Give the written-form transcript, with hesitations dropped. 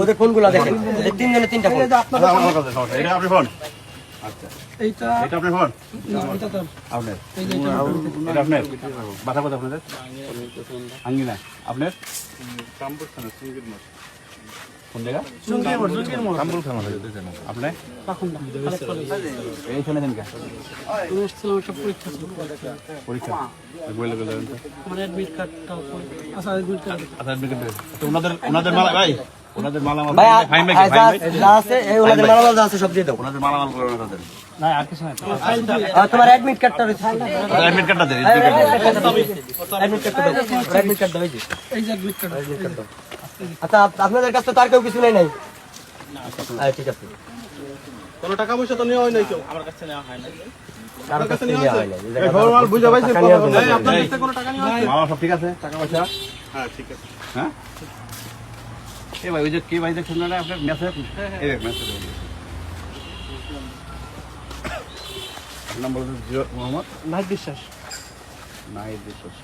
ওদের ফোনগুলো দেখেন, তিনজনে তিনটা ফোন। এটা আপনার ফোন? আচ্ছা, এটা আপনার ফোন? আপনার? এটা আপনার? বাসা কোথায় আপনাদের? আঙ্গিনা। আপনার? কোন জায়গা? কামরুল থানা। আপনি? এই শুনেছেন কে? পরীক্ষা বলে গেলেন তো? আচ্ছা, ওনাদের মালা ভাই, ওনাদের মালামাল যা আছে এই ওনাদের মালামাল যা আছে সব দিয়ে দাও। ওনাদের মালামাল করে ওনাদের। না আর কিছু না। তোমার অ্যাডমিট কার্ডটা রয়েছে। অ্যাডমিট কার্ডটা দেন। অ্যাডমিট কার্ডটা দাও। অ্যাডমিট কার্ড দাও এই যে। এই যে অ্যাডমিট কার্ড দাও। আচ্ছা, আপনাদের কাছে তো আর কেউ কিছু নেই নাই? না, ঠিক আছে। কোন টাকা পয়সা তো নেওয়া হয় নাই, কেউ আমার কাছে নেওয়া হয় নাই। কারো কাছে নেওয়া হয় নাই। এই ফরমাল বুঝা পাইছে? এই আপনার কাছে কোনো টাকা নেওয়া আছে? মামা সব ঠিক আছে? টাকা পয়সা? হ্যাঁ, ঠিক আছে। হ্যাঁ? এই ভাই, ওই যে কে ভাই দেখছেন না আপনার মেসেজ? এই দেখ মেসেজ। নাম বলতে মোহাম্মদ নাহিদ বিশ্বাস। নাহিদ বিশ্বাস।